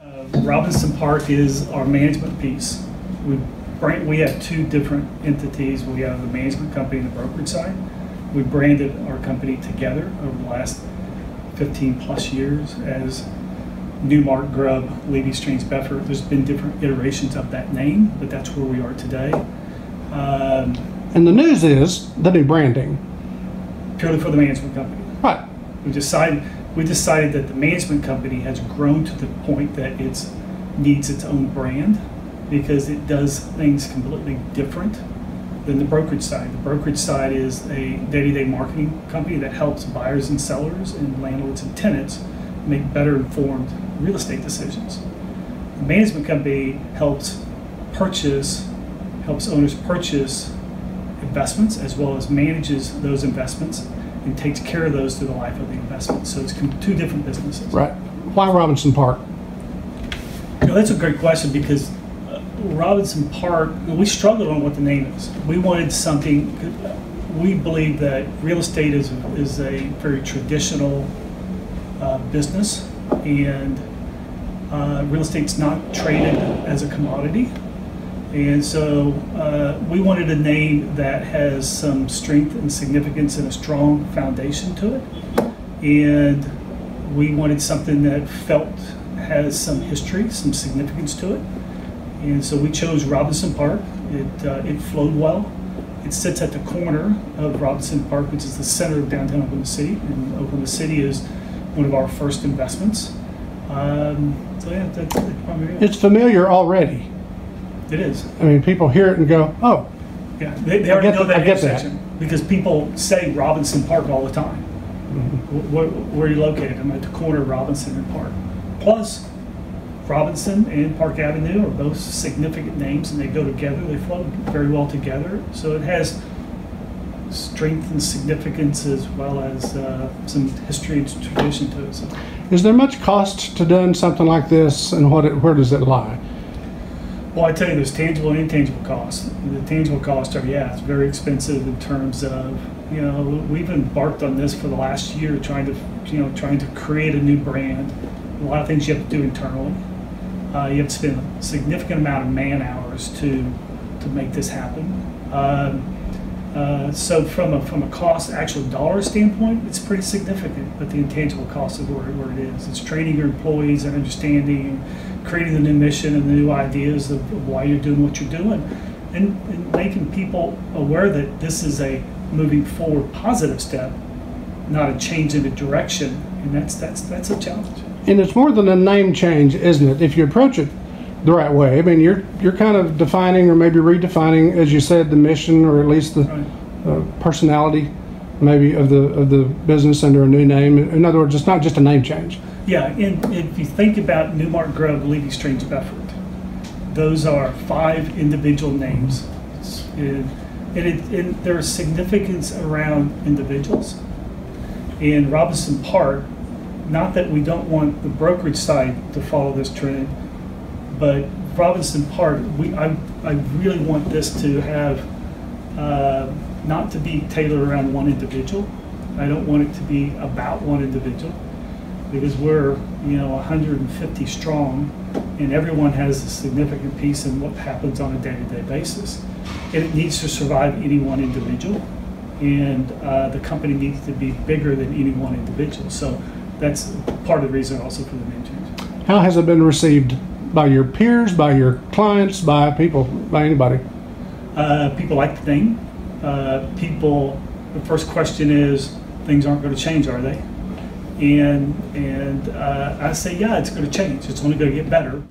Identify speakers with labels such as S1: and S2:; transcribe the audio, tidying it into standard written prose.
S1: Robinson Park is our management piece. We have two different entities. We have the management company and the brokerage side. We branded our company together over the last 15 plus years as Newmark Grubb Levy Strange Befford. There's been different iterations of that name, but that's where we are today.
S2: And the news is the new branding.
S1: Purely for the management company.
S2: Right.
S1: We decided that the management company has grown to the point that it needs its own brand because it does things completely different than the brokerage side. The brokerage side is a day-to-day marketing company that helps buyers and sellers and landlords and tenants make better informed real estate decisions. The management company helps owners purchase investments as well as manages those investments and takes care of those through the life of the investment. So it's two different businesses.
S2: Right. Why Robinson Park?
S1: That's a great question because Robinson Park, we struggled on what the name is. We wanted something, we believe that real estate is a very traditional business, and real estate's not traded as a commodity. And so we wanted a name that has some strength and significance and a strong foundation to it. And we wanted something that has some history, some significance to it. And so we chose Robinson Park. It flowed well. It sits at the corner of Robinson Park, which is the center of downtown Oklahoma City. And Oklahoma City is one of our first investments. So yeah, that's probably it.
S2: It's familiar already.
S1: It is.
S2: I mean, people hear it and go, oh.
S1: Yeah, they already know that intersection because people say Robinson Park all the time. Mm-hmm. Where are you located? I'm at the corner of Robinson and Park. Plus, Robinson and Park Avenue are both significant names, and they go together. They flow very well together. So it has strength and significance as well as some history and tradition to it. So.
S2: Is there much cost to doing something like this, and where does it lie?
S1: Well, I tell you, there's tangible and intangible costs. The tangible costs are, it's very expensive in terms of, we've embarked on this for the last year, trying to create a new brand. A lot of things you have to do internally. You have to spend a significant amount of man hours to make this happen. So from a cost, actual dollar standpoint, it's pretty significant, but the intangible cost of where it is. It's training your employees and understanding, creating the new mission and the new ideas of why you're doing what you're doing, and making people aware that this is a moving forward positive step, not a change in the direction, and that's a challenge.
S2: And it's more than a name change, isn't it? If you approach it the right way. I mean, you're kind of defining or maybe redefining, as you said, the mission or at least the personality, maybe of the business under a new name. In other words, it's not just a name change.
S1: Yeah, and if you think about Newmark Grubb Levy Strange Befford, those are 5 individual names, and there's significance around individuals. In Robinson Park, not that we don't want the brokerage side to follow this trend, but Robinson Park, I really want this to have, not to be tailored around one individual. I don't want it to be about one individual because we're 150 strong, and everyone has a significant piece in what happens on a day-to-day basis. And it needs to survive any one individual, and the company needs to be bigger than any one individual. So that's part of the reason also for the name change.
S2: How has it been received by your peers, by your clients, by people, by anybody?
S1: People like the name. The first question is, things aren't going to change, are they? And I say, yeah, it's going to change. It's only going to get better.